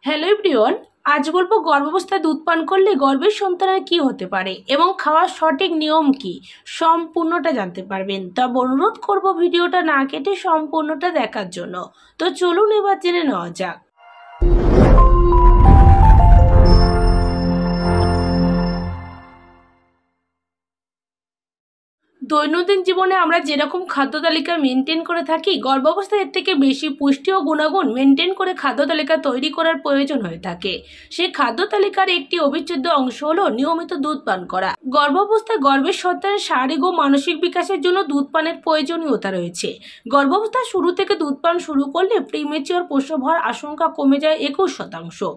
Hello everyone. আজ বলবো গর্ভাবস্থায় দুধ পান করলে গর্ভের সন্তানের কি হতে পারে এবং খাওয়ার সঠিক নিয়ম কি, সম্পূর্ণটা জানতে পারবেন। তবে অনুরোধ করব ভিডিওটা না কেটে সম্পূর্ণটা দেখার জন্য। তো চলুন এবার জেনে নেওয়া যাক। দৈনন্দিন জীবনে আমরা যেরকম খাদ্য তালিকা মেনটেন করে থাকি, গর্ভাবস্থায় এর থেকে বেশি পুষ্টি ও গুণাগুণ মেনটেন করে খাদ্য তালিকা তৈরি করার প্রয়োজন হয়ে থাকে। সেই খাদ্য তালিকার একটি অবিচ্ছেদ্য অংশ হলো নিয়মিত দুধ পান করা। গর্ভাবস্থায় গর্ভের সন্তানের শারীরিক ও মানসিক বিকাশের জন্য দুধ পানের প্রয়োজনীয়তা রয়েছে। গর্ভাবস্থার শুরু থেকে দুধ পান শুরু করলে প্রিমেচিওর প্রসব হওয়ার আশঙ্কা কমে যায় 21%,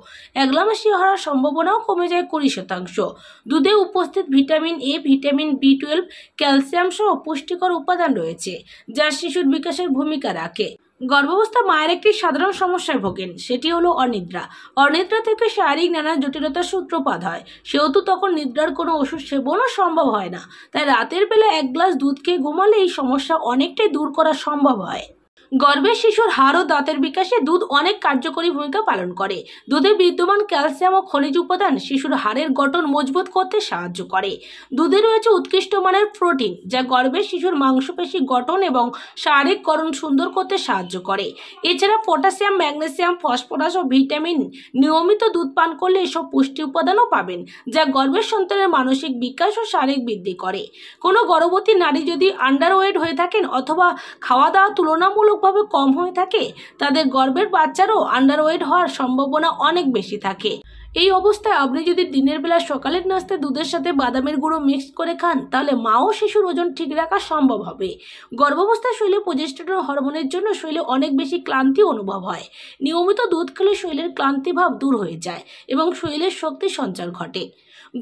একলামাসি হওয়ার সম্ভাবনাও কমে যায় 20%। দুধে উপস্থিত ভিটামিন এ, ভিটামিন বি12, ক্যালসিয়াম সহ পুষ্টিকর উপাদান রয়েছে যা শিশুর বিকাশের ভূমিকা রাখে। গর্ভাবস্থা মায়ের একটি সাধারণ সমস্যায় ভোগেন, সেটি হলো অনিদ্রা। অনিদ্রা থেকে শারীরিক নানা জটিলতার সূত্রপাত হয়, সেহেতু তখন নিদ্রার কোনো ওষুধ সেবনও সম্ভব হয় না। তাই রাতের বেলা এক গ্লাস দুধ খেয়ে ঘুমালে এই সমস্যা অনেকটাই দূর করা সম্ভব হয়। গর্ভের শিশুর হাড় ও দাঁতের বিকাশে দুধ অনেক কার্যকরী ভূমিকা পালন করে। দুধে বিদ্যমান ক্যালসিয়াম ও খনিজ উপাদান শিশুর হাড়ের গঠন মজবুত করতে সাহায্য করে। দুধে রয়েছে উৎকৃষ্ট মানের প্রোটিন যা গর্ভের শিশুর মাংসপেশি গঠন এবং শারীরিক গঠন সুন্দর করতে সাহায্য করে। এছাড়া পটাশিয়াম, ম্যাগনেসিয়াম, ফসফরাস ও ভিটামিন। নিয়মিত দুধ পান করলে এসব পুষ্টি উপাদানও পাবেন যা গর্ভের সন্তানের মানসিক বিকাশ ও শারীরিক বৃদ্ধি করে। কোনো গর্ভবতী নারী যদি আন্ডারওয়েট হয়ে থাকেন অথবা খাওয়া দাওয়া তুলনামূলকভাবে কম হয়ে থাকে, তাদের গর্ভের বাচ্চারও আন্ডারওয়েট হওয়ার সম্ভাবনা অনেক বেশি থাকে। এই অবস্থায় আপনি যদি দিনের বেলা সকালের নাস্তায় দুধের সাথে বাদামের গুঁড়ো মিক্স করে খান, তাহলে মা ও শিশুর ওজন ঠিক রাখা সম্ভব হবে। গর্ভাবস্থায় শরীরে প্রজেস্টেরন হরমোনের জন্য শরীরে অনেক বেশি ক্লান্তি অনুভব হয়। নিয়মিত দুধ খেলে শরীরের ক্লান্তিভাব দূর হয়ে যায় এবং শরীরের শক্তি সঞ্চার ঘটে।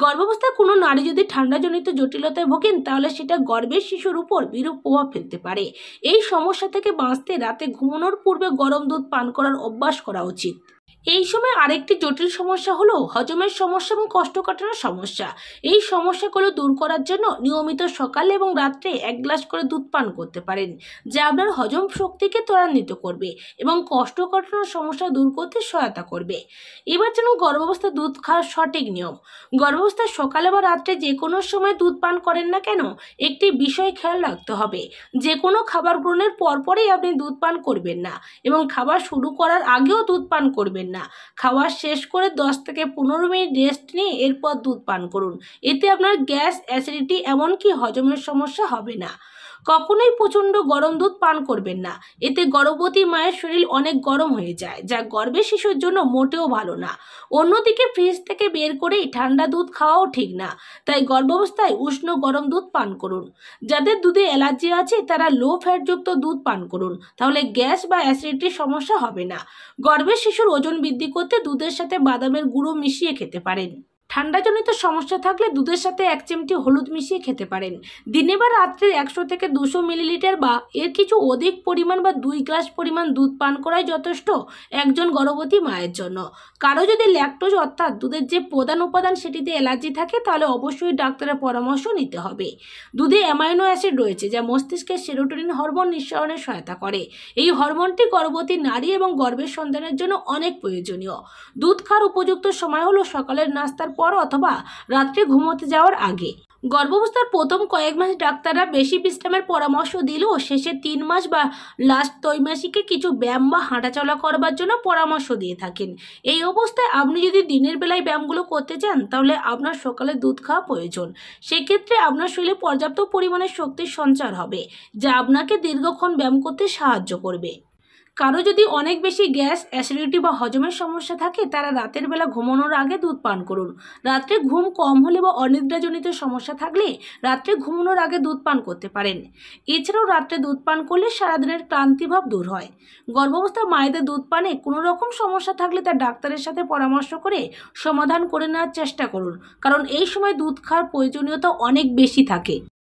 গর্ভাবস্থায় কোনো নারী যদি ঠান্ডাজনিত জটিলতায় ভোগেন, তাহলে সেটা গর্ভের শিশুর উপর বিরূপ প্রভাব ফেলতে পারে। এই সমস্যা থেকে বাঁচতে রাতে ঘুমানোর পূর্বে গরম দুধ পান করার অভ্যাস করা উচিত। এই সময় আরেকটি জটিল সমস্যা হলো হজমের সমস্যা এবং কোষ্ঠকাঠিন্যের সমস্যা। এই সমস্যাগুলো দূর করার জন্য নিয়মিত সকালে এবং রাত্রে এক গ্লাস করে দুধ পান করতে পারেন, যা আপনার হজম শক্তিকে ত্বরান্বিত করবে এবং কোষ্ঠকাঠিন্যের সমস্যা দূর করতে সহায়তা করবে। এবার যেমন গর্ভাবস্থায় দুধ খাওয়ার সঠিক নিয়ম। গর্ভাবস্থায় সকালে বা রাত্রে যে কোনো সময় দুধ পান করেন না কেন, একটি বিষয় খেয়াল রাখতে হবে। যে কোনো খাবার গ্রহণের পরপরই আপনি দুধ পান করবেন না এবং খাবার শুরু করার আগেও দুধ পান করবেন না। খাওয়া শেষ করে 10 থেকে 15 মিনিট রেস্ট নিয়ে এরপর দুধ পান করুন। এতে আপনার গ্যাস, অ্যাসিডিটি এমনকি হজমের সমস্যা হবে না। কখনোই প্রচণ্ড গরম দুধ পান করবেন না, এতে গর্ভবতী মায়ের শরীর অনেক গরম হয়ে যায় যা গর্ভের শিশুর জন্য মোটেও ভালো না। অন্যদিকে ফ্রিজ থেকে বের করেই ঠান্ডা দুধ খাওয়াও ঠিক না। তাই গর্ভাবস্থায় উষ্ণ গরম দুধ পান করুন। যাদের দুধে অ্যালার্জি আছে তারা লো ফ্যাটযুক্ত দুধ পান করুন, তাহলে গ্যাস বা অ্যাসিডিটির সমস্যা হবে না। গর্ভের শিশুর ওজন বৃদ্ধি করতে দুধের সাথে বাদামের গুঁড়ো মিশিয়ে খেতে পারেন। ঠান্ডাজনিত সমস্যা থাকলে দুধের সাথে 1 চিমটি হলুদ মিশিয়ে খেতে পারেন। দিনে বা রাত্রে 100 থেকে 200 মিলিলিটার বা এর কিছু অধিক পরিমাণ বা 2 গ্লাস পরিমাণ দুধ পান করাই যথেষ্ট একজন গর্ভবতী মায়ের জন্য। কারো যদি ল্যাকটোজ অর্থাৎ দুধের যে প্রধান উপাদান সেটিতে অ্যালার্জি থাকে, তাহলে অবশ্যই ডাক্তারের পরামর্শ নিতে হবে। দুধে অ্যামাইনো অ্যাসিড রয়েছে যা মস্তিষ্কের সেরোটোনিন হরমোন নিঃসরণে সহায়তা করে। এই হরমোনটি গর্ভবতী নারী এবং গর্ভের সন্তানের জন্য অনেক প্রয়োজনীয়। দুধ খাওয়ার উপযুক্ত সময় হলো সকালের নাস্তার পর অথবা রাত্রে ঘুমোতে যাওয়ার আগে। গর্ভাবস্থার প্রথম কয়েক মাস ডাক্তাররা বেশি বিশ্রামের পরামর্শ দিলেও শেষে 3 মাস বা লাস্ট ত্রৈমাসিকে কিছু ব্যায়াম বা হাঁটাচলা করবার জন্য পরামর্শ দিয়ে থাকেন। এই অবস্থায় আপনি যদি দিনের বেলায় ব্যায়ামগুলো করতে চান, তাহলে আপনার সকালে দুধ খাওয়া প্রয়োজন। সেক্ষেত্রে আপনার শরীরে পর্যাপ্ত পরিমাণে শক্তির সঞ্চার হবে যা আপনাকে দীর্ঘক্ষণ ব্যায়াম করতে সাহায্য করবে। কারো যদি অনেক বেশি গ্যাস, অ্যাসিডিটি বা হজমের সমস্যা থাকে, তারা রাতের বেলা ঘুমানোর আগে দুধ পান করুন। রাত্রে ঘুম কম হলে বা অনিদ্রাজনিত সমস্যা থাকলে রাত্রে ঘুমানোর আগে দুধ পান করতে পারেন। এছাড়াও রাত্রে দুধ পান করলে সারাদিনের ক্লান্তিভাব দূর হয়। গর্ভাবস্থায় মায়েদের দুধ পানে কোনো রকম সমস্যা থাকলে তার ডাক্তারের সাথে পরামর্শ করে সমাধান করে নেওয়ার চেষ্টা করুন, কারণ এই সময় দুধ খাওয়ার প্রয়োজনীয়তা অনেক বেশি থাকে।